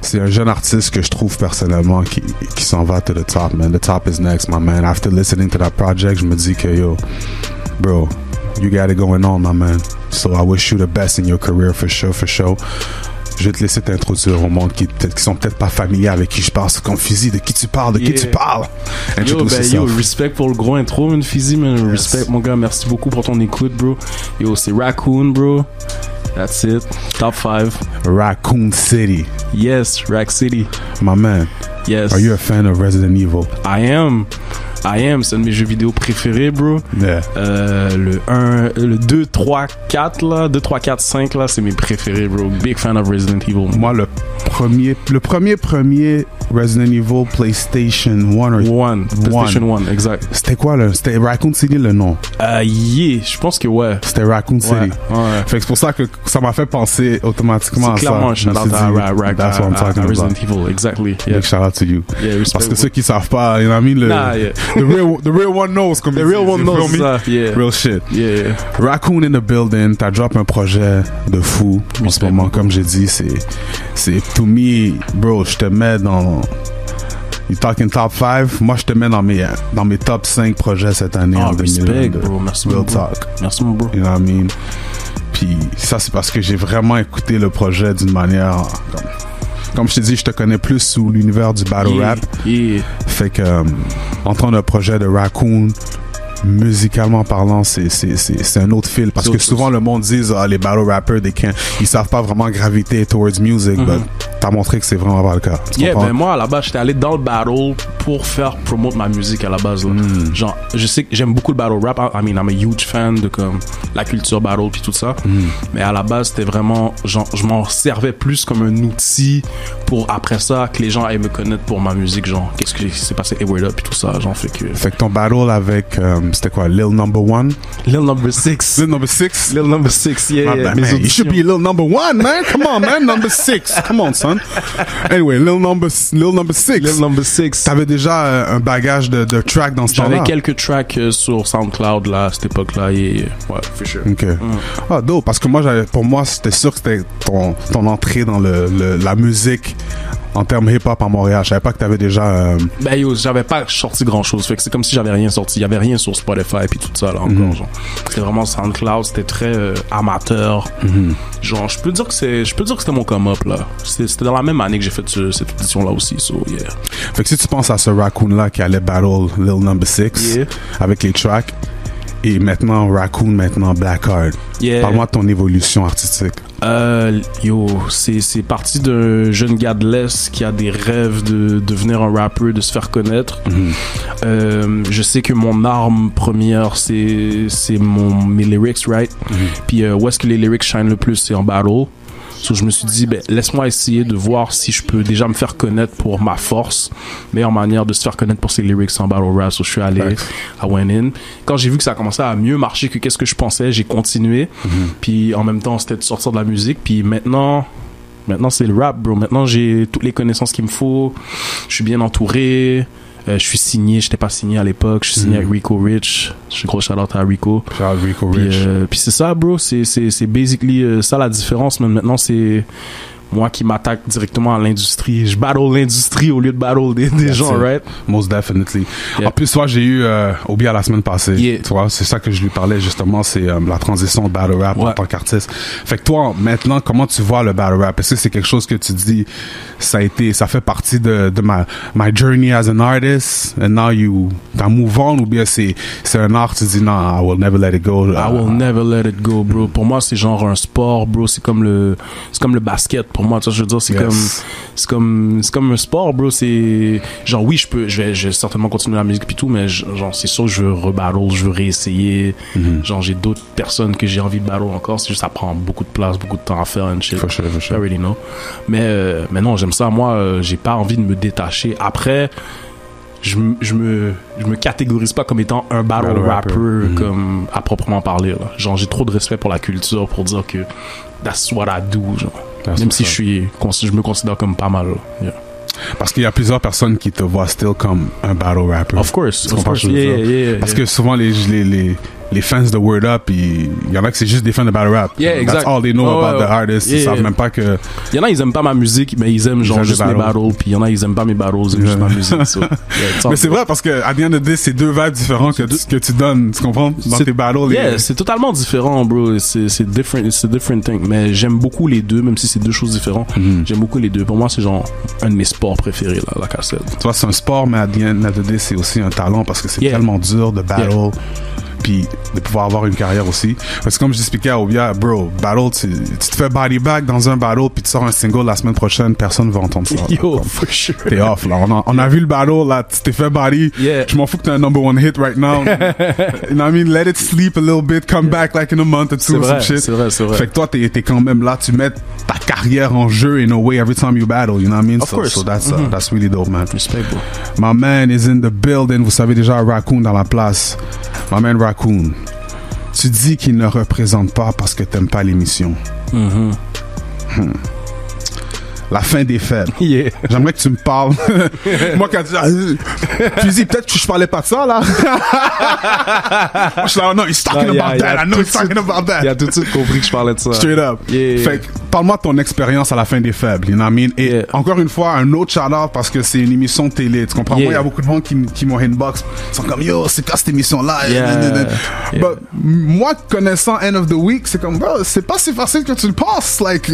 c'est un jeune artiste que je trouve personnellement qui s'en va to the top, man. The top is next, my man. After listening to that project, je me dis que yo, bro, you got it going on, my man. So I wish you the best in your career for sure, for sure. Je vais te laisser t'introduire au monde qui sont peut-être pas familiers avec qui je parle. C'est comme Fizzy, de qui tu parles, de qui tu parles. Yo, respect pour le gros intro, man, Fizzy, man. Yes. Respect, mon gars. Merci beaucoup pour ton écoute, bro. Yo, c'est Raccoon, bro. That's it. Top 5. Raccoon City. Yes, Rack City. My man. Yes. Are you a fan of Resident Evil? I am. C'est un de mes jeux vidéo préférés, bro. Yeah. Le 2, 3, 4, là. 2, 3, 4, 5, là, c'est mes préférés, bro. Big fan of Resident Evil. Moi, le premier Resident Evil PlayStation 1 PlayStation 1, exact. C'était quoi, là? C'était Raccoon City, le nom? Je pense que ouais. C'était Raccoon City. Ouais. Fait que c'est pour ça que ça m'a fait penser automatiquement à ça. C'est clairement un shout-out à Resident Evil, exactly. Yeah. Big shout out to you. Yeah, parce que ceux qui savent pas, you know what I mean, the real one knows, comme the real one knows ça. Yeah. Real shit. Yeah. Raccoon in the building, t'as drop un projet de fou en ce moment, comme j'ai dit, c'est to me, bro, je te mets dans you talking top 5, moi je te mets dans mes top 5 projets cette année en 2022. Respect, bro. Merci Real beaucoup. talk. Merci mon bro. You know what I mean? Puis ça c'est parce que j'ai vraiment écouté le projet d'une manière comme je t'ai dit, je te connais plus sous l'univers du battle rap. Yeah. Fait que entendre un projet de Raccoon, musicalement parlant, c'est un autre fil. Parce que souvent le monde dit les battle rappers, ils savent pas vraiment graviter towards music, but t'as montré que c'est vraiment pas le cas. Ben moi à la base j'étais allé dans le battle pour faire promote ma musique à la base là. Genre je sais que j'aime beaucoup le battle rap. I mean I'm a huge fan de comme la culture battle puis tout ça. Mais à la base c'était vraiment genre je m'en servais plus comme un outil pour après ça que les gens aillent me connaître pour ma musique, genre qu'est-ce qui s'est passé Word Up puis tout ça, genre fait que ton battle avec c'était quoi, Lil Number 1? Lil Number 6. Lil Number 6? Lil Number 6, yeah. Man, you should be Lil Number 1, man. Come on, man. Number 6. Come on, son. Anyway, Lil Number 6. Lil Number 6. T'avais déjà un bagage de tracks dans ce temps-là? J'avais quelques tracks sur SoundCloud, là, à cette époque-là. Ouais, for sure. OK. Ah, dope. Parce que pour moi, c'était sûr que c'était ton entrée dans la musique en termes hip-hop à Montréal. Je savais pas que t'avais déjà... j'avais pas sorti grand-chose. Fait que c'est comme si j'avais rien sorti. Il y avait rien sur Spotify puis tout ça, là, encore. Genre. C'était vraiment SoundCloud. C'était très amateur. Genre, je peux dire que c'était mon come-up, là. C'était dans la même année que j'ai fait cette édition-là aussi, so, yeah. Fait que si tu penses à ce Raccoon-là qui allait battle Lil Number 6 avec les tracks, et maintenant Raccoon, maintenant Blackheart. Parle-moi de ton évolution artistique. C'est parti d'un jeune gars de l'Est qui a des rêves de devenir un rappeur, de se faire connaître. Je sais que mon arme première, c'est mes lyrics, right? Puis où est-ce que les lyrics shine le plus, c'est en battle. So, je me suis dit, laisse-moi essayer de voir si je peux déjà me faire connaître pour ma force. Meilleure manière de se faire connaître pour ses lyrics en battle rap. So, je suis allé à Went In. Quand j'ai vu que ça commençait à mieux marcher que qu'est-ce que je pensais, j'ai continué. Puis en même temps, c'était de sortir de la musique. Puis maintenant c'est le rap, bro. Maintenant, j'ai toutes les connaissances qu'il me faut. Je suis bien entouré. Je suis signé, j'étais pas signé à l'époque, je suis signé avec Rico Rich. Je suis gros shout-out à Rico. Shout-out Rico Rich. Puis c'est ça, bro, c'est basically ça la différence, mais maintenant c'est moi qui m'attaque directement à l'industrie. Je battle l'industrie au lieu de battle des gens, right? Most definitely. En plus, toi, j'ai eu Obi à la semaine passée. Tu vois, c'est ça que je lui parlais justement, c'est la transition de battle rap en tant qu'artiste. Fait que toi, maintenant, comment tu vois le battle rap? Est-ce que c'est quelque chose que tu dis, ça fait partie de my journey as an artist, and now t'as move on, ou bien c'est un art, tu dis non, I will never let it go. I will never let it go, bro. Pour moi, c'est genre un sport, bro. C'est comme le basket. Pour moi, tu vois, je veux dire, c'est comme un sport, bro. C'est genre, oui, je vais certainement continuer la musique puis tout, mais genre, c'est sûr que je veux rebattle, je veux réessayer. Genre, j'ai d'autres personnes que j'ai envie de battle encore. C'est juste, ça prend beaucoup de place, beaucoup de temps à faire and shit. For sure. I already know. Mais non, j'aime ça. Moi, j'ai pas envie de me détacher. Après, je me catégorise pas comme étant un battle rapper comme à proprement parler, là. Genre, j'ai trop de respect pour la culture pour dire que that's what I do, genre. Même si je me considère comme pas mal. Yeah. Parce qu'il y a plusieurs personnes qui te voient still comme un battle rapper. Of course. Parce que souvent les fans de Word Up, il y en a que c'est juste des fans de battle rap. Yeah, exact. That's all they know about the artist. Ils savent même pas que... Il y en a, ils aiment pas ma musique, mais ils aiment genre juste mes battles. Puis il y en a, ils aiment pas mes battles, ils aiment juste ma musique. So, mais c'est vrai parce que à the end of the day, c'est deux vibes différents que tu donnes. Tu comprends? Dans tes battles. C'est totalement différent, bro. C'est different thing. Mais j'aime beaucoup les deux, même si c'est deux choses différentes. J'aime beaucoup les deux. Pour moi, c'est genre un de mes sports préférés, là, la cassette. Tu vois, c'est un sport, mais à the end of the day, c'est aussi un talent parce que c'est tellement dur de battle. Puis de pouvoir avoir une carrière aussi. Parce que comme je expliquais à Obia, bro, battle, tu te fais body bag dans un battle puis tu sors un single la semaine prochaine, personne va entendre ça. Yo, for sure. T'es off, là. On a vu le battle, là, tu t'es fait body. Je m'en fous que t'es un number one hit right now. You know what I mean? Let it sleep a little bit, come back like in a month or two or some shit. C'est vrai. Fait que toi, t'es quand même là, tu mets ta carrière en jeu in a way every time you battle, you know what I mean? Of course. So that's really dope, man. Respect, bro. My man is in the building. Vous savez déjà, Raccoon dans la place. My man Raccoon. Tu dis qu'il ne représente pas parce que t'aimes pas l'émission. La fin des fêtes. J'aimerais que tu me parles. Moi, quand tu dis peut-être que je parlais pas de ça, là. Moi, je suis là, no, he's talking about that. I know he's talking about that. Il a tout de suite compris que je parlais de ça. Straight up. Fait que, parle-moi de ton expérience à la fin des faibles, you know what I mean? Et encore une fois, un autre shout-out parce que c'est une émission de télé. Tu comprends? Moi, il y a beaucoup de gens qui m'ont inbox. Ils sont comme, yo, c'est quoi cette émission-là? But, moi, connaissant End of the Week, c'est comme, bro, c'est pas si facile que tu le penses. Like,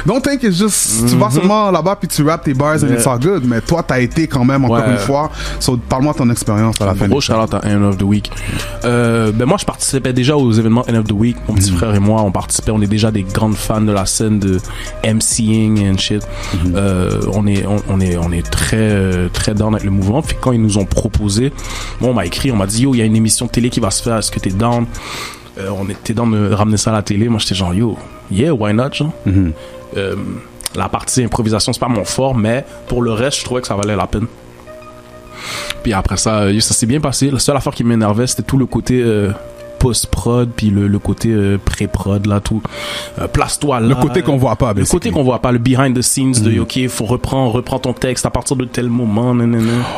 don't think it's just, tu vas seulement là-bas puis tu rappes tes bars and it's all good. Mais toi, t'as été quand même encore une fois. So, parle-moi de ton expérience à la fin des fêbles. Gros shout-out à End of the Week. Ben moi, je participais déjà aux événements End of the Week. Mon petit frère et moi, on participait. On est déjà des grandes fans de la scène de MCing and shit. On est très down avec le mouvement. Puis quand ils nous ont proposé, moi, on m'a écrit, on m'a dit, yo, il y a une émission de télé qui va se faire. Est-ce que t'es down? On était down de ramener ça à la télé. Moi, j'étais genre, yo, yeah, why not, genre? La partie improvisation, c'est pas mon fort, mais pour le reste, je trouvais que ça valait la peine. Puis après ça s'est bien passé. La seule affaire qui m'énervait, c'était tout le côté post-prod, puis le côté pré-prod, là, tout. Place-toi là. Le côté qu'on voit pas, Le côté qu'on voit pas, le behind the scenes de, OK, faut reprends ton texte à partir de tel moment,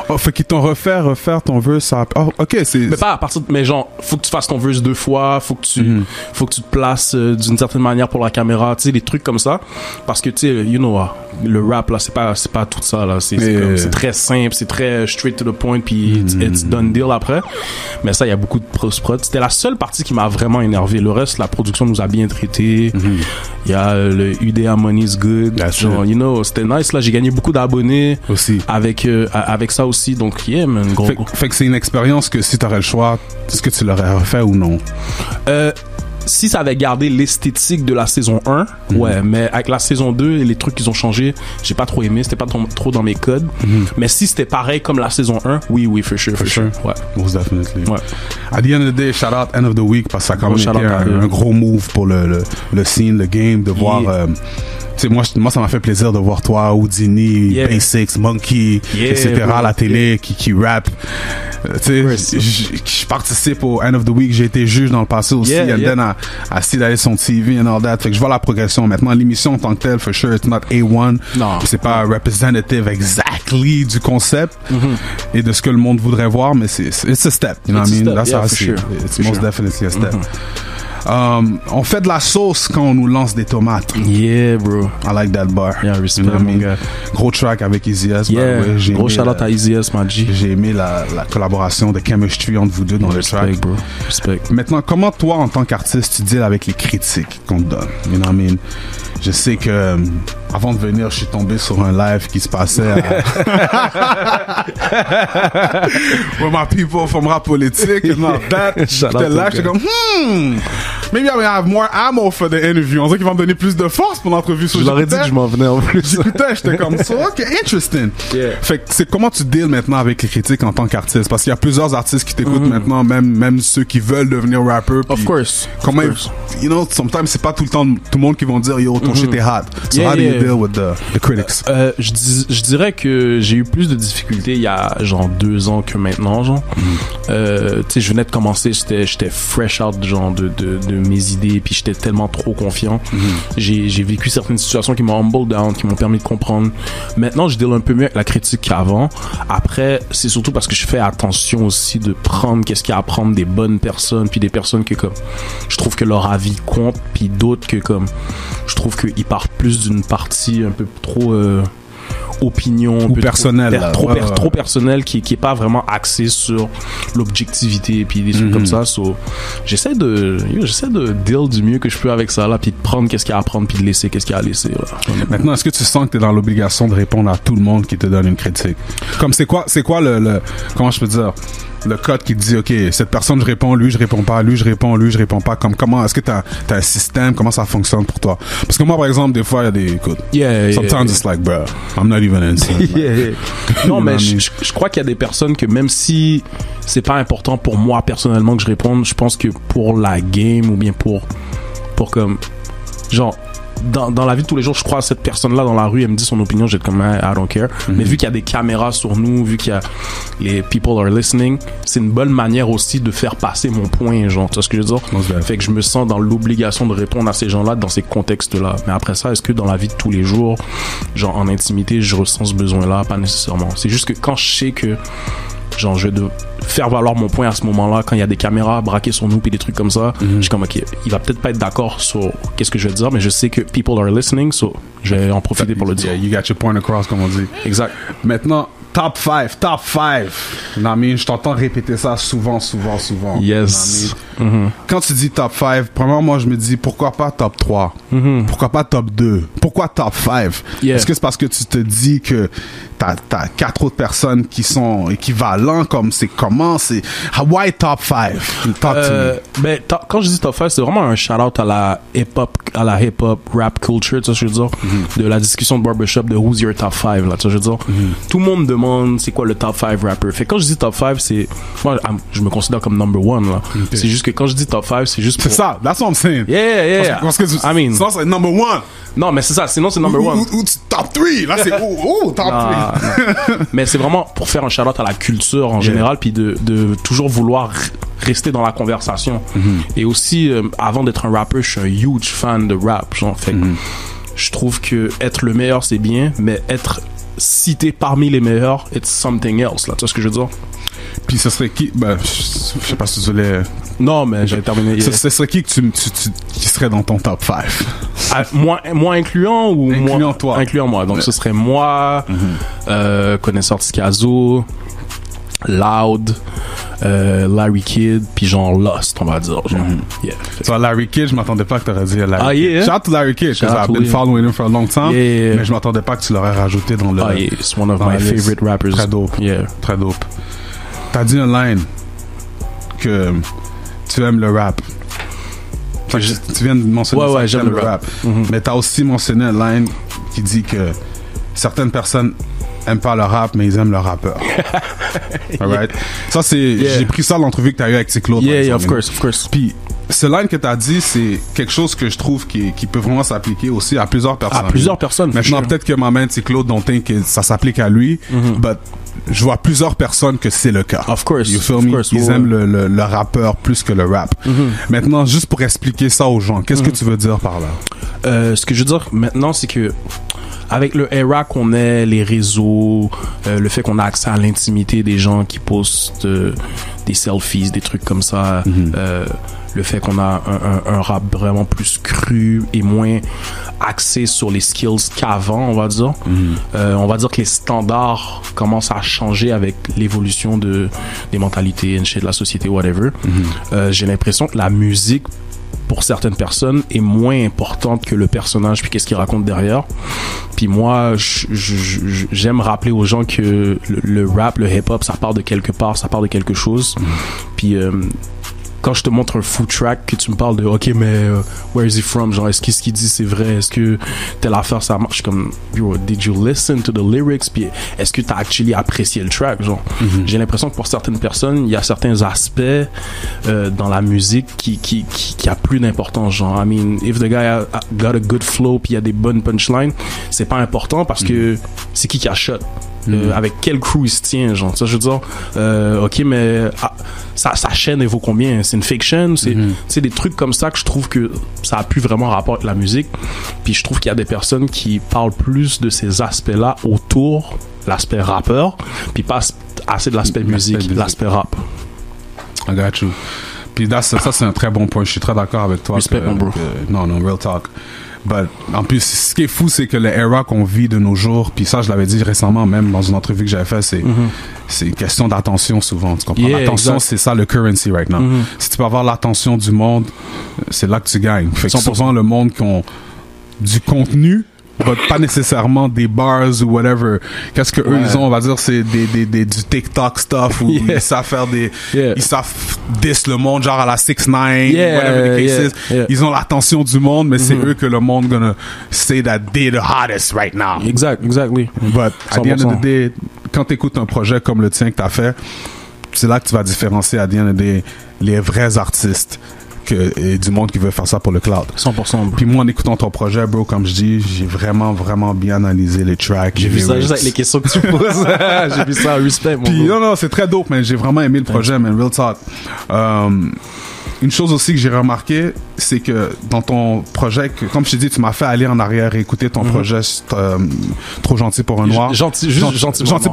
Oh, fait qu'ils t'ont refaire ton verse. Oh, OK, c'est... Mais pas à partir mais genre, faut que tu fasses ton verse 2 fois, faut que tu te places d'une certaine manière pour la caméra, tu sais, des trucs comme ça. Parce que, tu sais, you know, le rap, là, c'est pas tout ça, là. C'est très simple, c'est très straight to the point, puis it's done deal après. Mais ça, il y a beaucoup de post-prod. C'était la seule partie qui m'a vraiment énervé. Le reste, la production nous a bien traités. Il y a le UDA Money's Good. Genre, you know, c'était nice, là. J'ai gagné beaucoup d'abonnés aussi avec ça aussi. Donc, yeah, man, gros. Fait que c'est une expérience que si t'aurais le choix, est-ce que tu l'aurais refait ou non? Si ça avait gardé l'esthétique de la saison 1, ouais, mais avec la saison 2 et les trucs qu'ils ont changé, j'ai pas trop aimé, c'était pas trop dans mes codes. Mais si c'était pareil comme la saison 1, oui, for sure. Ouais. Most definitely. Ouais. At the end of the day, shout out End of the Week parce que ça a quand même été un gros move pour le scene, le game, de voir... Tu sais, moi, ça m'a fait plaisir de voir toi, Houdini, Basics, Monkey, etc. à la télé, qui rap. Tu sais, je participe au End of the Week, j'ai été juge dans le passé aussi, and then I see that it's on TV and all that. Fait que je vois la progression. Maintenant, l'émission en tant que telle, for sure, it's not A1. Non. C'est pas representative exactly du concept et de ce que le monde voudrait voir, mais it's a step. You know what I mean? That's how I see it. It's most definitely a step. On fait de la sauce quand on nous lance des tomates. Yeah, bro. I like that bar. Yeah, respect, mon gars. Gros track avec Easy S. Yeah, gros shout-out à Easy S, ma G. J'ai aimé la collaboration de chemistry entre vous deux dans le track. Bro. Respect. Maintenant, comment toi, en tant qu'artiste, tu deals avec les critiques qu'on te donne? You know what I mean? Je sais que avant de venir, je suis tombé sur un live qui se passait à Where my people from rap politique and all that. J'étais là, j'étais comme maybe I have more ammo for the interview. On dirait qu'il va me donner plus de force pour l'entrevue. Je leur ai dit que je m'en venais en plus. J'étais comme ça. OK, interesting. Yeah. Fait que c'est comment tu deals maintenant avec les critiques en tant qu'artiste? Parce qu'il y a plusieurs artistes qui t'écoutent maintenant, même ceux qui veulent devenir rappeur. Of course. Comment, you know, sometimes c'est pas tout le monde qui vont dire yo, ton shit est hot. So how do you deal with the critics? Je dirais que j'ai eu plus de difficultés il y a genre 2 ans que maintenant, genre. Tu sais, je venais de commencer, j'étais fresh out genre de mes idées, puis j'étais tellement trop confiant. J'ai vécu certaines situations qui m'ont humble down, qui m'ont permis de comprendre. Maintenant, je deal un peu mieux avec la critique qu'avant. Après, c'est surtout parce que je fais attention aussi de prendre qu'est-ce qu'il y a à prendre des bonnes personnes, puis des personnes que comme je trouve que leur avis compte, puis d'autres que comme je trouve qu'ils partent plus d'une partie un peu trop opinion ou personnelle, trop personnel, qui est pas vraiment axé sur l'objectivité et puis des trucs comme ça. So, j'essaie de deal du mieux que je peux avec ça là, puis de prendre qu'est-ce qu'il y a à prendre, puis de laisser qu'est-ce qu'il y a à laisser là. Maintenant, est-ce que tu sens que tu es dans l'obligation de répondre à tout le monde qui te donne une critique? Comme c'est quoi le comment je peux dire, le code qui te dit ok, cette personne je réponds, lui je réponds pas, lui je réponds pas, comme comment est-ce que t'as un système, comment ça fonctionne pour toi? Parce que moi par exemple des fois il y a des écoutes, sometimes it's like bro, I'm not even in non mais je crois qu'il y a des personnes que même si c'est pas important pour moi personnellement que je réponde, je pense que pour la game ou bien pour comme genre dans la vie de tous les jours, je crois à cette personne-là dans la rue, elle me dit son opinion, j'ai comme I don't care. Mais vu qu'il y a des caméras sur nous, vu qu'il y a les people are listening, c'est une bonne manière aussi de faire passer mon point, genre, tu vois ce que je veux dire? Fait que je me sens dans l'obligation de répondre à ces gens-là dans ces contextes-là. Mais après ça, est-ce que dans la vie de tous les jours, genre en intimité, je ressens ce besoin-là? Pas nécessairement. C'est juste que quand je sais que genre je vais faire valoir mon point à ce moment-là, quand il y a des caméras braquées sur nous puis des trucs comme ça, je suis comme ok, il va peut-être pas être d'accord sur qu'est-ce que je vais dire, mais je sais que people are listening, so je vais en profiter pour le dire. You got your point across, comme on dit. Exact. Maintenant, top 5. Je t'entends répéter ça souvent. Yes. Quand tu dis top 5, premièrement, moi, je me dis, pourquoi pas top 3? Pourquoi pas top 2? Pourquoi top 5? Est-ce que c'est parce que tu te dis que t'as 4 autres personnes qui sont équivalents, comme c'est comment? C'est, why top 5? Ben, quand je dis top 5, c'est vraiment un shout-out à la hip-hop, rap culture, tu sais, je veux dire, de la discussion de barbershop, de who's your top 5, là, tu sais, je veux dire. Tout le monde demande c'est quoi le top 5 rapper. Fait que quand je dis top 5, c'est, moi, je me considère comme number 1, là. Okay. C'est juste que quand je dis top 5, c'est juste pour... C'est ça, that's what I'm saying. Yeah. Parce que I mean, ça, c'est number 1. Non, mais c'est ça, sinon c'est number 1. Ou top 3, là, c'est top 3. Mais c'est vraiment pour faire un shout-out à la culture en général, puis de toujours vouloir rester dans la conversation. Et aussi, avant d'être un rapper, je suis un huge fan de rap, genre, fait je trouve que être le meilleur, c'est bien, mais être cité parmi les meilleurs, it's something else, là, tu vois ce que je veux dire? Puis ce serait qui? Ben, je sais pas si tu voulais... Non, mais j'ai terminé. Ce serait qui qui serait dans ton top 5? Moi incluant ou incluant toi? Incluant moi. Donc ce serait moi, connaisseur de Skazo, Loud, Larry Kidd, puis genre Lost, on va dire. Genre. So, Larry Kidd, je m'attendais pas que tu aurais dit Larry Kidd. Shout out to Larry Kidd, because I've been following him for a long time. Mais je m'attendais pas que tu l'aurais rajouté dans le... It's one of my favorite rappers. Très dope. Très dope. T'as dit une line que tu aimes le rap. Tu viens de mentionner ça, j'aime le rap. Mais t'as aussi mentionné une line qui dit que certaines personnes aiment pas le rap, mais ils aiment le rappeur. Alright? Ça, c'est... J'ai pris ça dans l'entrevue que t'as eu avec Cyclo. Of course. Puis, ce line que t'as dit, c'est quelque chose que je trouve qui peut vraiment s'appliquer aussi à plusieurs personnes. À plusieurs personnes. Maintenant, peut-être que ma main de Cyclo don't think que ça s'applique à lui, but je vois plusieurs personnes que c'est le cas. Of course. You feel me? Ils aiment le rappeur plus que le rap. Maintenant, juste pour expliquer ça aux gens, qu'est-ce que tu veux dire par là? Ce que je veux dire maintenant, c'est que avec le era qu'on est, les réseaux, le fait qu'on a accès à l'intimité des gens qui postent des selfies, des trucs comme ça, le fait qu'on a un rap vraiment plus cru et moins axé sur les skills qu'avant, on va dire. On va dire que les standards commencent à changer avec l'évolution des mentalités, de la société, whatever. J'ai l'impression que la musique, pour certaines personnes, est moins importante que le personnage puis qu'est-ce qu'il raconte derrière. Puis moi, j'aime rappeler aux gens que le rap, le hip-hop, ça part de quelque part, ça part de quelque chose. Puis quand je te montre un food track, que tu me parles de ok, mais where is he from, genre est-ce que ce qu'il dit c'est vrai, est-ce que telle affaire ça marche, comme yo, did you listen to the lyrics, puis est-ce que t'as actually apprécié le track, genre j'ai l'impression que pour certaines personnes il y a certains aspects dans la musique qui a plus d'importance, genre I mean if the guy got a good flow puis il y a des bonnes punchlines, c'est pas important parce que c'est qui a shot. avec quel crew il se tient, genre. Ça, je veux dire, ok, mais sa chaîne, elle vaut combien? C'est une fiction? C'est des trucs comme ça que je trouve que ça a plus vraiment rapport avec la musique. Puis je trouve qu'il y a des personnes qui parlent plus de ces aspects-là autour, l'aspect rappeur, puis pas assez de l'aspect musique, l'aspect rap. I got you. Puis ça, c'est un très bon point. Je suis très d'accord avec toi. Respect, mon bro. Non, real talk. But, en plus, ce qui est fou, c'est que l'era qu'on vit de nos jours, puis ça, je l'avais dit récemment, même dans une entrevue que j'avais fait, c'est une question d'attention souvent. Tu comprends? L'attention, c'est ça le currency right now. Si tu peux avoir l'attention du monde, c'est là que tu gagnes. Fait que souvent, le monde qui ont du contenu, pas nécessairement des bars ou whatever. Qu'est-ce que eux ils ont, on va dire, c'est du TikTok stuff où ils savent faire ils savent diss le monde genre à la 6ix9ine, whatever the case is. Ils ont l'attention du monde, mais c'est eux que le monde gonna say that they're the hottest right now. Exactly. But at the end of the day, quand t'écoutes un projet comme le tien que t'as fait, c'est là que tu vas différencier at the end of the day les vrais artistes et du monde qui veut faire ça pour le cloud. 100%. Bro. Puis moi, en écoutant ton projet, bro, comme je dis, j'ai vraiment bien analysé les tracks. J'ai vu ça juste avec les questions que tu poses. J'ai vu ça, respect, mon Puis non, c'est très dope, man. J'ai vraiment aimé le projet, man. Real talk. Une chose aussi que j'ai remarqué, c'est que dans ton projet, comme je t'ai dit, tu m'as fait aller en arrière et écouter ton projet Trop gentil pour un noir. Gentil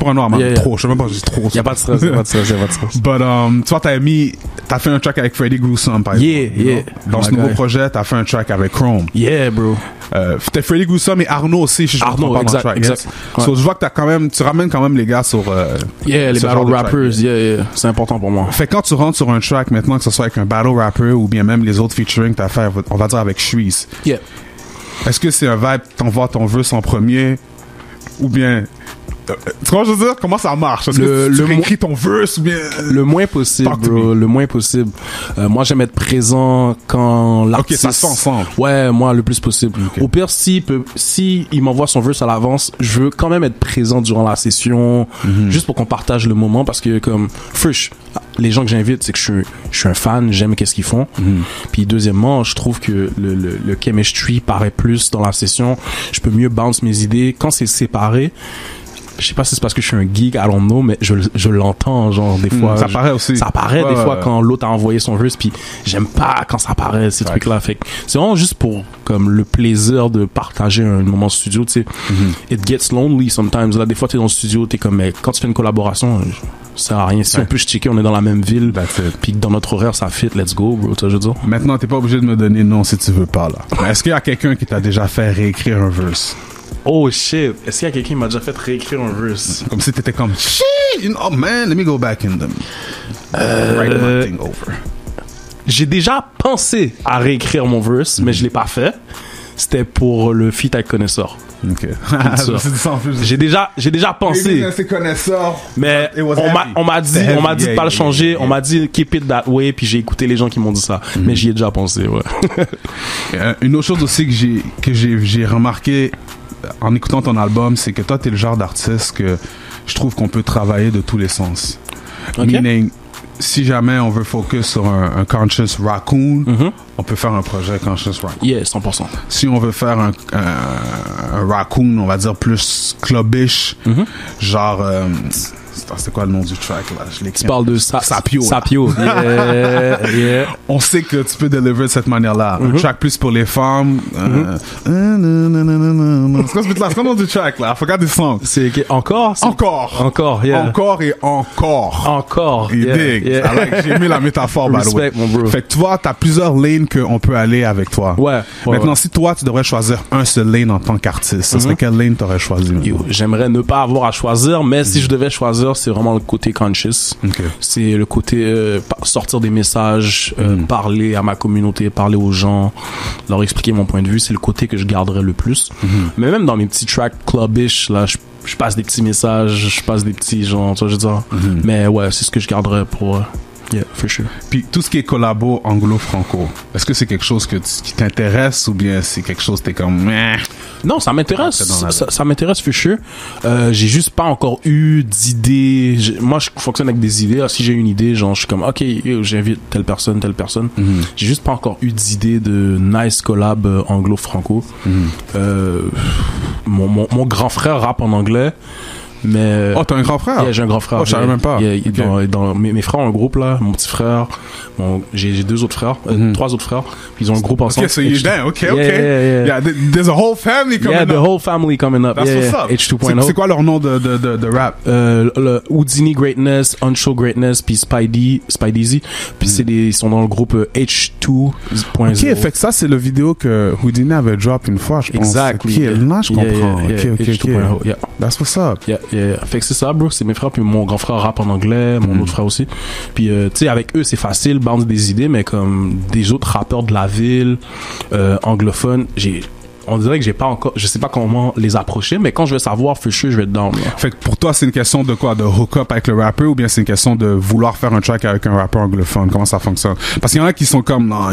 pour un noir, man. Trop. Je sais même pas si c'est trop. Y a pas de stress, But, tu vois, t'as fait un track avec Freddy Gruesome, par exemple. Dans ce nouveau projet, t'as fait un track avec Chrome. Yeah, bro. C'était Freddy Gruesome et Arnaud aussi, si je me trompe pas dans le track. Exact. So, je vois que tu ramènes quand même les gars sur, les battle rappers, c'est important pour moi. Fait quand tu rentres sur un track maintenant, que ce soit avec un battle rapper ou bien même les autres featuring que t'as fait, on va dire avec Shreeze. Yeah. Est-ce que c'est un vibe, t'envoies ton verse en premier ou bien tu vois, je veux dire, comment ça marche? Est-ce que tu réécris ton verse ou bien... Le moins possible, bro. Le moins possible. Moi, j'aime être présent quand l'artiste... Ok, ça se fait ensemble. Ouais, moi, le plus possible. Okay. Au pire, si il m'envoie son verse à l'avance, je veux quand même être présent durant la session, juste pour qu'on partage le moment, parce que comme, first, les gens que j'invite, c'est que je suis un fan, j'aime qu'est-ce qu'ils font. Puis deuxièmement, je trouve que le chemistry paraît plus dans la session. Je peux mieux bounce mes idées. Quand c'est séparé, je sais pas si c'est parce que je suis un geek, I don't know, mais je l'entends, genre, des fois. Ça paraît aussi. Ça paraît des fois quand l'autre a envoyé son verse, puis j'aime pas quand ça paraît, ces trucs-là. Fait que c'est vraiment juste pour, comme, le plaisir de partager un moment studio, tu sais. It gets lonely sometimes. Là, des fois, t'es dans le studio, t'es comme, mais quand tu fais une collaboration, ça sert à rien. Si on peut se checker, on est dans la même ville, puis dans notre horaire, ça fit, let's go, bro, tu vois, je veux dire. Maintenant, t'es pas obligé de me donner non si tu veux pas, là. Mais est-ce qu'il y a quelqu'un qui t'a déjà fait réécrire un verse? Oh shit, est-ce qu'il y a quelqu'un qui m'a déjà fait réécrire un verse? Comme si t'étais comme shit, you know, man, let me go back in them. Write my thing over. J'ai déjà pensé à réécrire mon verse, mais je l'ai pas fait. C'était pour le feat avec Connaisseur. Ok. J'ai déjà pensé. C'est Connaisseur. Mais on m'a dit de pas le changer. On m'a dit keep it that way. Puis j'ai écouté les gens qui m'ont dit ça. Mais j'y ai déjà pensé, ouais. Une autre chose aussi que j'ai remarqué en écoutant ton album, c'est que toi, t'es le genre d'artiste que je trouve qu'on peut travailler de tous les sens. Okay. Meaning, si jamais on veut focus sur un conscious raccoon, on peut faire un projet conscious raccoon. Yeah, 100%. Si on veut faire un raccoon, on va dire plus clubbish, genre... c'est quoi le nom du track là? Tu parles de Sapio. Sapio. Yeah. On sait que tu peux deliver de cette manière-là. Un track plus pour les femmes. C'est quoi le nom du track là? I forgot the song. C'est encore, yeah. Encore et encore. Yeah. Dig. J'ai aimé la métaphore, by the way. Respect, mon bro. Fait que tu vois, t'as plusieurs lanes qu'on peut aller avec toi. Ouais. Maintenant, si toi, tu devrais choisir un seul lane en tant qu'artiste, ce serait quelle lane t'aurais choisi? J'aimerais ne pas avoir à choisir, mais si je devais choisir, c'est vraiment le côté conscious. Okay. C'est le côté sortir des messages, parler à ma communauté, parler aux gens, leur expliquer mon point de vue. C'est le côté que je garderais le plus. Mais même dans mes petits tracks clubbish, là, je passe des petits messages, je passe des petits gens, tu vois, je veux dire. Mais ouais, c'est ce que je garderais pour... Yeah, for sure. Puis tout ce qui est collabo anglo-franco, est-ce que c'est quelque chose qui t'intéresse ou bien c'est quelque chose t'es comme Non, ça m'intéresse. Ça m'intéresse, for sure. J'ai juste pas encore eu d'idée. Moi, je fonctionne avec des idées. Si j'ai une idée, genre, je suis comme, ok, j'invite telle personne. J'ai juste pas encore eu d'idée de nice collab anglo-franco. Mon grand frère rappe en anglais. Mais oh, t'as un grand frère? Yeah, j'ai un grand frère. Oh, je savais même pas. Okay. Mes frères ont un groupe là, mon petit frère, j'ai 2 autres frères, 3 autres frères, puis ils ont un groupe ensemble. Okay, so you're down. Okay. Yeah, there's a whole family coming up. Yeah, the whole family coming up. That's what's up. H2.0. C'est quoi leur nom de rap? Le Houdini Greatness, Unshow Greatness, puis Spidey. Puis ils sont dans le groupe H2.0. Ok, fait que ça c'est le vidéo que Houdini avait drop une fois, je pense. Exactly. Ok, là je comprends. Ok. H2.0. Yeah. That's what's up. Yeah. Fait que c'est ça, bro. C'est mes frères, puis mon grand frère rappe en anglais, mon autre frère aussi. Puis, tu sais, avec eux, c'est facile, bounce des idées, mais comme des autres rappeurs de la ville, anglophones, on dirait que j'ai pas encore, je sais pas comment les approcher, mais quand je vais savoir, for sure, je vais être down. Là. Fait que pour toi, c'est une question de quoi? De hook up avec le rappeur ou bien c'est une question de vouloir faire un track avec un rappeur anglophone? Comment ça fonctionne? Parce qu'il y en a qui sont comme, non,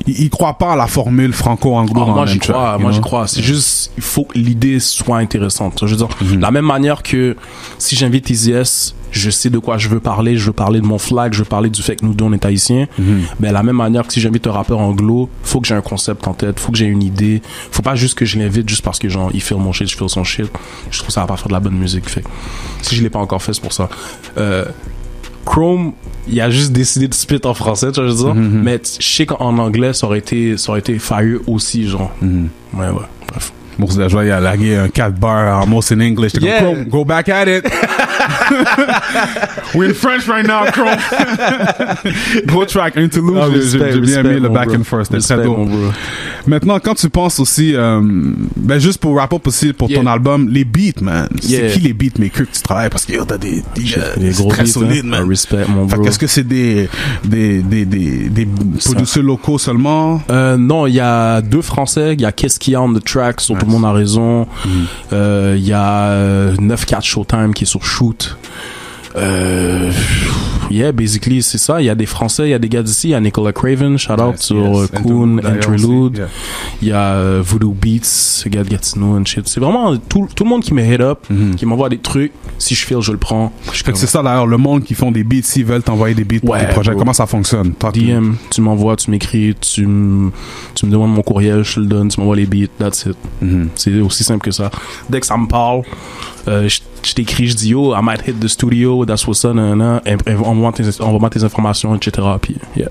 ils croient pas à la formule franco-anglo dans moi, le même track. Moi, j'y crois. C'est juste, il faut que l'idée soit intéressante. Je veux dire, de la même manière que si j'invite Easy S, je sais de quoi je veux parler de mon flag, je veux parler du fait que nous deux on est haïtiens, mais de la même manière que si j'invite un rappeur anglo, faut que j'ai un concept en tête, faut que j'ai une idée, faut pas juste que je l'invite juste parce que genre il fait mon shit, je fais son shit, je trouve que ça va pas faire de la bonne musique, fait si je l'ai pas encore fait c'est pour ça. Chrome, il a juste décidé de spit en français, tu vois, je veux dire, mais je sais qu'en anglais ça aurait été fire aussi, genre. Ouais, bref. Mours de la Joie, il a lagué un 4 bars almost in English. T'es comme, Chrome, go back at it. We're in French right now, Chrome. Gros track, Interlude. J'ai bien aimé le back and forth. C'était très dope. Maintenant, quand tu penses aussi, juste pour wrap up aussi, pour ton album, les beats, man. C'est qui les beatmakers que tu travailles? Parce que t'as des gros très beats, solides, man. Respect, mon bro. Est-ce que c'est des producteurs locaux seulement? Non, il y a 2 Français. Il y a Qu'est-ce qu'il y a on the track sur Tout le monde a raison. Il y a 9-4 Showtime qui est sur Shoot. Basically, c'est ça. Il y a des Français, il y a des gars d'ici. Il y a Nicolas Craven, shout out sur Coon, Interlude. Il y a Voodoo Beats, gars de Gatineau and shit. C'est vraiment tout le monde qui me hit up, qui m'envoie des trucs. Si je feel, je le prends. C'est ça d'ailleurs, le monde qui font des beats, s'ils veulent t'envoyer des beats pour tes projets, comment ça fonctionne? DM, tu m'envoies, tu m'écris, tu me demandes mon courriel, je te le donne, tu m'envoies les beats, that's it. C'est aussi simple que ça. Dès que ça me parle, je t'écris, je dis yo, I might hit the studio, that's what's up, envoie-moi tes informations, etc. Puis, yeah.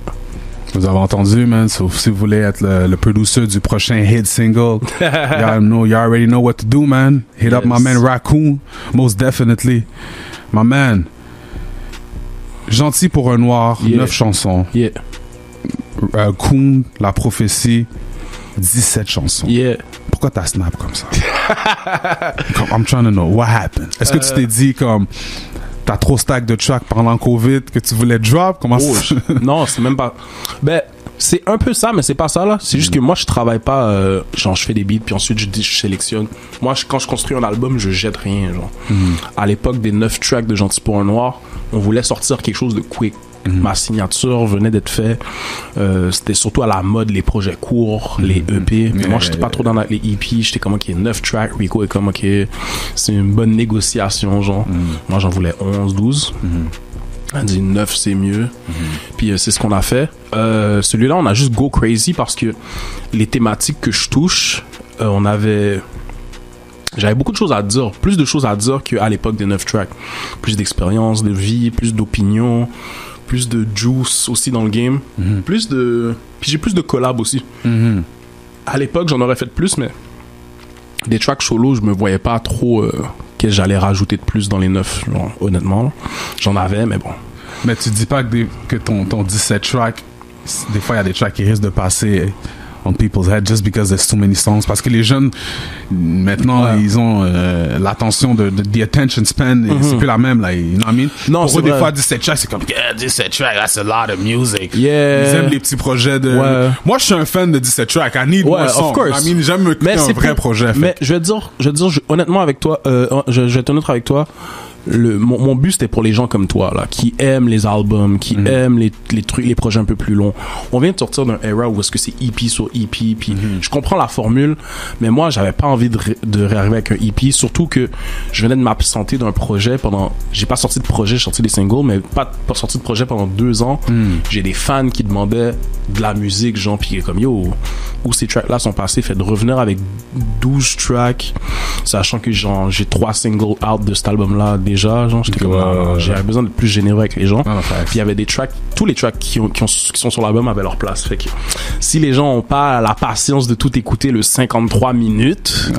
Vous avez entendu, man. So, si vous voulez être le producer du prochain hit single, you already know what to do, man. Hit up my man Raccoon, most definitely. My man. Gentil pour un noir, 9 chansons. Coon, La Prophétie, 17 chansons. Pourquoi t'as snap comme ça? I'm trying to know, what happened? Est-ce que tu t'es dit comme... T'as trop stack de tracks pendant Covid que tu voulais drop? Comment ça? Non, c'est même pas... c'est un peu ça, mais c'est pas ça, là. C'est juste que moi, je travaille pas... genre, je fais des beats, puis ensuite, je sélectionne. Moi, quand je construis un album, je jette rien, genre. À l'époque des 9 tracks de Gentil pour un noir, on voulait sortir quelque chose de quick. Ma signature venait d'être faite. C'était surtout à la mode les projets courts, les EP. Moi, j'étais pas trop dans les EP. J'étais comme, ok, 9 tracks. Rico est comme, ok, c'est une bonne négociation, genre. Moi, j'en voulais 11, 12. Elle dit 9, c'est mieux. Puis c'est ce qu'on a fait. Celui-là, on a juste go crazy parce que les thématiques que je touche, j'avais beaucoup de choses à dire, plus de choses à dire qu'à l'époque des 9 tracks. Plus d'expérience, de vie, plus d'opinion, plus de juice aussi dans le game, puis j'ai plus de collab aussi. À l'époque, j'en aurais fait plus, mais des tracks solo, je me voyais pas trop que j'allais rajouter de plus dans les 9, genre, honnêtement. J'en avais, mais bon. Mais tu dis pas que ton 17 tracks, des fois il y a des tracks qui risquent de passer on people's head just because there's too many songs, parce que les jeunes maintenant ils ont l'attention de the attention span, c'est plus la même là, you know what I mean? Non, pour eux des fois 17 tracks c'est comme 17 tracks, that's a lot of music. Ils Yeah. aiment les petits projets de moi je suis un fan de 17 tracks, I need more songs. Of course. I mean, j'aime écouter un vrai projet. Mais je vais te dire honnêtement avec toi, je vais être honnête avec toi, mon but c'était pour les gens comme toi là, qui aiment les albums, qui aiment les trucs, les projets un peu plus longs. On vient de sortir d'un era où est-ce que c'est EP sur EP, puis je comprends la formule, mais moi j'avais pas envie de réarriver avec un EP, surtout que je venais de m'absenter d'un projet j'ai pas sorti de projet, j'ai sorti des singles, mais pas sorti de projet pendant 2 ans. J'ai des fans qui demandaient de la musique, genre, puis comme yo, où ces tracks là sont passés, fait de revenir avec 12 tracks, sachant que genre j'ai 3 singles out de cet album là déjà, genre j'étais comme j'avais besoin d'être plus généreux avec les gens. Puis il y avait des tracks, tous les tracks qui sont sur l'album avaient leur place, fait que si les gens ont pas la patience de tout écouter le 53 minutes,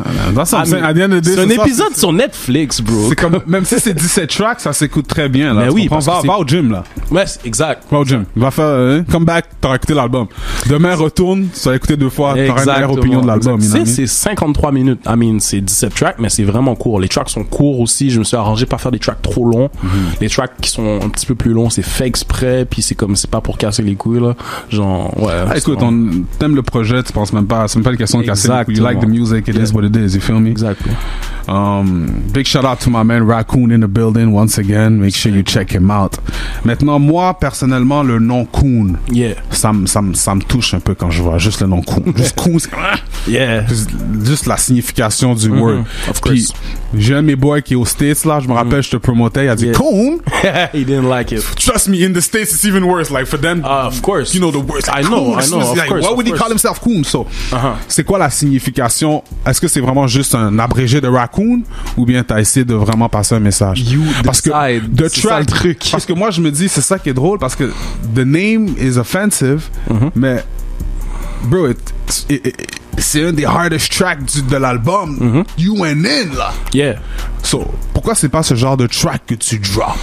c'est un épisode sur Netflix, bro. C'est comme, même si c'est 17 tracks, ça s'écoute très bien là. Mais oui, va au gym là. Ouais, exact. Va au gym, va faire come back, t'auras écouté l'album. Demain retourne, tu vas écouter 2 fois, t'auras une meilleure opinion de l'album. C'est 53 minutes. C'est 17 tracks, mais c'est vraiment court. Les tracks sont courts aussi. Je me suis arrangé pas faire des tracks trop longs. Les tracks qui sont un petit peu plus longs, c'est fait exprès, puis c'est pas pour casser les couilles là. Genre écoute, t'aimes le projet, tu penses même pas, c'est même pas une question de casser les couilles. You like the music, it is what it is, you feel me? Exactly. Big shout out to my man Raccoon in the building once again. Make sure you check him out. Maintenant, moi personnellement, le nom Coon, ça me touche un peu quand je vois juste le nom Coon. Juste Coon, juste la signification du word. Of course. Puis, j'ai un de mes boys qui est aux States là, je me rappelle, je te promotais, il a dit Coon. He didn't like it. Trust me, in the States it's even worse. Like for them, of course, you know the worst. Like, I know. Like, why would he call himself Coon? So, c'est quoi la signification? Est-ce que c'est vraiment juste un abrégé de Raccoon ou bien t'as essayé de vraiment passer un message? Parce que the truc. Parce que moi je me dis c'est ça qui est drôle parce que the name is offensive, mais bro, c'est un des hardest tracks de l'album. You went in là. Yeah. So pourquoi c'est pas ce genre de track que tu drop?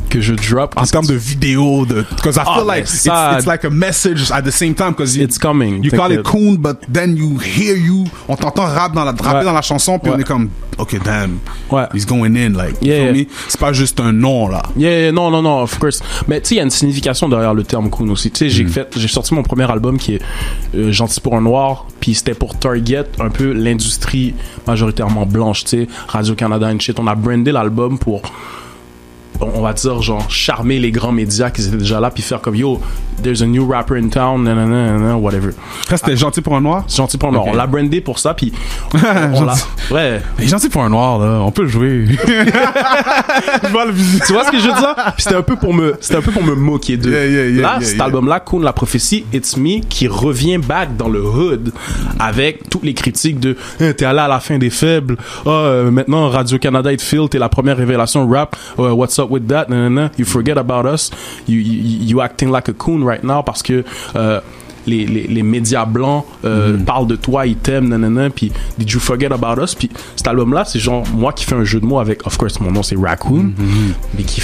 Que je drop en termes de vidéo, because I feel like it's like a message at the same time, because it's coming. You call it Coon, but then you hear on t'entend rapper dans la chanson, puis on est comme okay, damn, he's going in, like, you feel me? C'est pas juste un nom là. Non, of course. Mais tu sais, il y a une signification derrière le terme Coon aussi. Tu sais, j'ai sorti mon premier album qui est Gentil pour un noir, puis c'était pour target un peu l'industrie majoritairement blanche, tu sais, Radio-Canada and shit. On a brandé l'album pour, on va dire, genre, charmer les grands médias qui étaient déjà là, puis faire comme yo, there's a new rapper in town, nanana, whatever. C'était Gentil pour un noir? Gentil pour un noir. Okay. On l'a brandé pour ça, puis ouais. Gentil pour un noir, là, on peut le jouer. Tu vois ce que je veux dire? Puis c'était un peu pour me moquer d'eux. Cet album-là, Coon, La Prophétie, It's Me, qui revient back dans le hood avec toutes les critiques de t'es allé à la fin des faibles, maintenant Radio-Canada it feel, t'es la première révélation rap, what's up with that, nanana, you forget about us, you acting like a coon right now parce que les médias blancs parlent de toi, ils t'aiment, nanana, puis did you forget about us? Puis cet album-là, c'est genre moi qui fais un jeu de mots avec, of course, mon nom c'est Raccoon, mais qui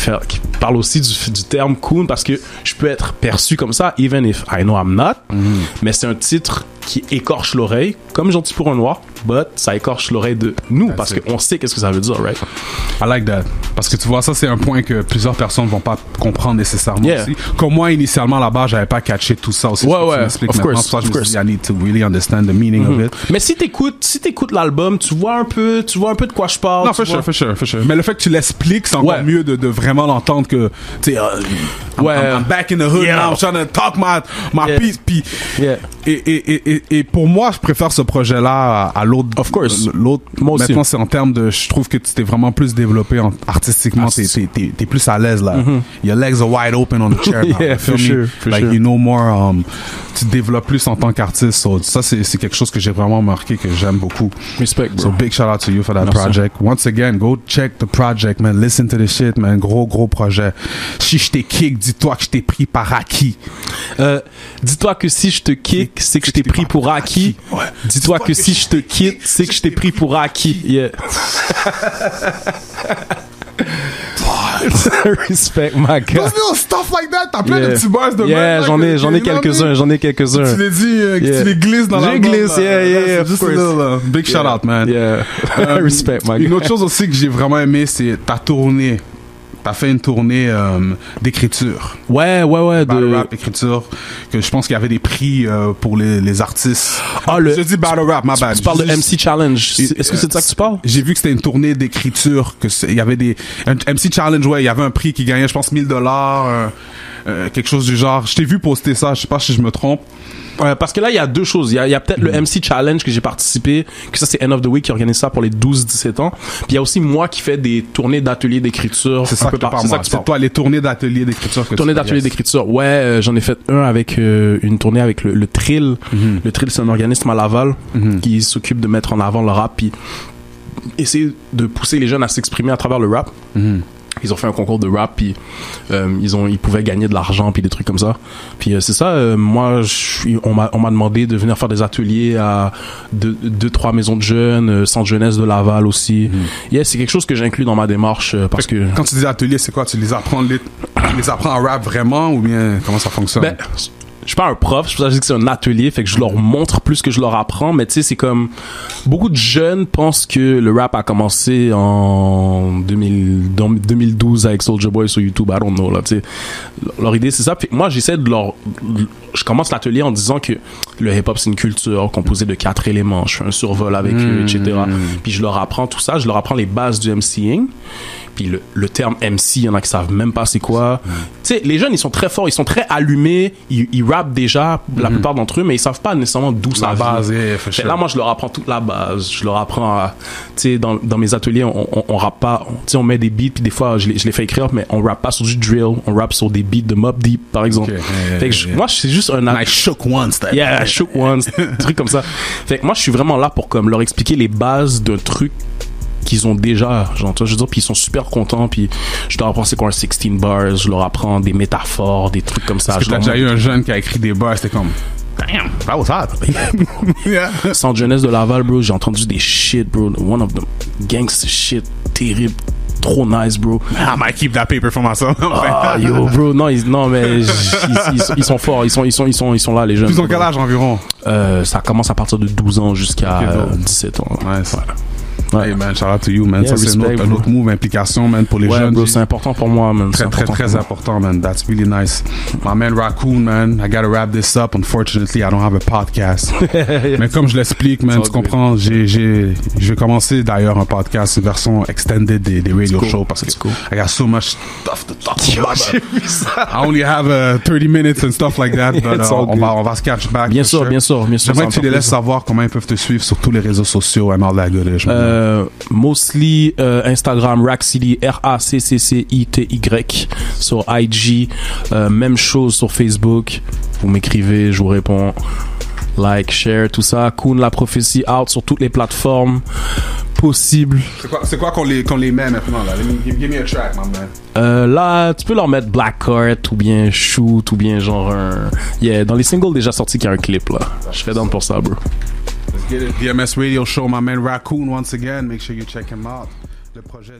parle aussi du terme coon parce que je peux être perçu comme ça, even if I know I'm not, mais c'est un titre qui écorche l'oreille, comme Gentil pour un noir, but ça écorche l'oreille de nous parce qu'on sait qu'est-ce que ça veut dire, right? I like that. Parce que tu vois, ça c'est un point que plusieurs personnes vont pas comprendre nécessairement aussi. Comme moi, initialement, là-bas, j'avais pas catché tout ça aussi. Of course. Je me suis dit, I need to really understand the meaning of it. Mais si t'écoutes l'album, tu vois un peu de quoi je parle. Non, for sure. Mais le fait que tu l'expliques, c'est encore mieux de vraiment l'entendre que, tu sais, I'm back in the hood now, I'm trying to talk my piece. Puis, et pour moi, je préfère ce projet-là à l'autre. Of course. L'autre, maintenant, c'est en termes de, je trouve que tu t'es vraiment plus développé artistiquement, t'es plus à l'aise, là. Your legs are wide open on the chair now. Yeah, for sure. You know more, tu développes plus en tant qu'artiste. So, ça, c'est quelque chose que j'ai vraiment marqué, que j'aime beaucoup. Respect, bro. So, big shout out to you for that project. Once again, go check the project, man. Listen to the shit, man. Gros projet. Si je t'ai kick, dis-toi que je t'ai pris par acquis. Dis-toi que si je te kick, c'est que je t'ai pris pour acquis. Ouais. Dis-toi que si je te quitte, c'est que je t'ai pris pour acquis. Yeah. Respect, my God. Those little stuff like that, t'as plein de petits bars de merde. J'en ai quelques-uns. Tu les dis, tu les glisses dans la Je glisse, yeah, just a little, big shout out, man. Yeah. Respect, my God. Une autre chose aussi que j'ai vraiment aimé, c'est ta tournée t'as fait une tournée d'écriture. Ouais. Battle rap, écriture. Que je pense qu'il y avait des prix pour les artistes. Je dis battle rap, ma bad. Tu parles de MC Challenge. Est-ce que c'est de ça que tu parles? J'ai vu que c'était une tournée d'écriture. Il y avait un MC Challenge, ouais, il y avait un prix qui gagnait, je pense, $1000. Quelque chose du genre. Je t'ai vu poster ça, je sais pas si je me trompe. Parce que là, il y a deux choses. Il y a peut-être le MC Challenge que j'ai participé, que ça, c'est End of the Week qui organise ça pour les 12-17 ans. Puis il y a aussi moi qui fais des tournées d'ateliers d'écriture. C'est ça que tu parles. C'est toi, les tournées d'ateliers d'écriture que tournées d'ateliers d'écriture. Ouais, j'en ai fait avec une tournée avec le Trill. Le Trill, c'est un organisme à Laval qui s'occupe de mettre en avant le rap puis essayer de pousser les jeunes à s'exprimer à travers le rap. Ils ont fait un concours de rap puis ils pouvaient gagner de l'argent puis des trucs comme ça. Puis c'est ça, moi on m'a demandé de venir faire des ateliers à 2-3 maisons de jeunes, centre jeunesse de Laval aussi. C'est quelque chose que j'inclus dans ma démarche parce que quand tu dis ateliers, c'est quoi? Tu les apprends en rap vraiment ou bien comment ça fonctionne? Je suis pas un prof, c'est pour ça que je dis que c'est un atelier, fait que je leur montre plus que je leur apprends, mais tu sais, c'est comme, beaucoup de jeunes pensent que le rap a commencé en 2012 avec Soulja Boy sur YouTube, I don't know, là, tu sais. Leur idée, c'est ça. Puis moi, j'essaie de je commence l'atelier en disant que le hip-hop, c'est une culture composée de 4 éléments. Je fais un survol avec eux, etc. Puis je leur apprends tout ça, je leur apprends les bases du MCing. Puis le terme MC, il y en a qui savent même pas c'est quoi. Tu sais, les jeunes, ils sont très forts, ils sont très allumés, ils rappent déjà, la plupart d'entre eux, mais ils savent pas nécessairement d'où ça vient. Là, moi, je leur apprends toute la base. Je leur apprends tu sais, dans mes ateliers, on rappe pas, tu sais, on met des beats, puis des fois, je les fais écrire, mais on rappe pas sur du drill, on rappe sur des beats de Mobb Deep, par exemple. Fait que moi, c'est juste un... I shook once. I shook once. Truc comme ça. Fait que moi, je suis vraiment là pour comme leur expliquer les bases d'un truc qu'ils ont déjà, genre, je veux dire, puis ils sont super contents, puis je leur apprends c'est quoi un 16 bars, je leur apprends des métaphores, des trucs comme ça. Parce que t'as déjà eu un jeune qui a écrit des bars, c'était comme damn, that was hot. Centre jeunesse de Laval, bro, j'ai entendu des shit, bro, one of them gangster shit, terrible, trop nice, bro. I might keep that paper for myself. Yo, bro, non mais ils sont forts, ils sont là, les jeunes. Ils ont quel âge environ? Ça commence à partir de 12 ans jusqu'à 17 ans. Ouais, ça. Hey man, shout out to you, man. Ça, c'est un autre move, implication, man, pour les jeunes. Bro, c'est important pour moi, man. Très important, man. That's really nice. My man Raccoon, man, I gotta wrap this up. Unfortunately, I don't have a podcast. Mais comme je l'explique, man, tu comprends, je vais commencer d'ailleurs un podcast, une version extended des radio shows parce que I got so much stuff to talk about. I only have 30 minutes and stuff like that, but on va se catch back. Bien sûr. J'aimerais que tu les laisses savoir comment ils peuvent te suivre sur tous les réseaux sociaux and all that goodish. Mostly Instagram Raccity RACCCITY sur IG, même chose sur Facebook, vous m'écrivez, je vous réponds, like, share, tout ça. Koun La Prophétie out sur toutes les plateformes possibles. C'est quoi qu'on les met maintenant là? Give me a track, my man. Là, tu peux leur mettre Black Cart ou bien Shoot ou bien genre dans les singles déjà sortis qu'il y a un clip là. Je serais down pour ça, bro. Let's get it. DMS Radio Show, my man Raccoon once again. Make sure you check him out. Le projet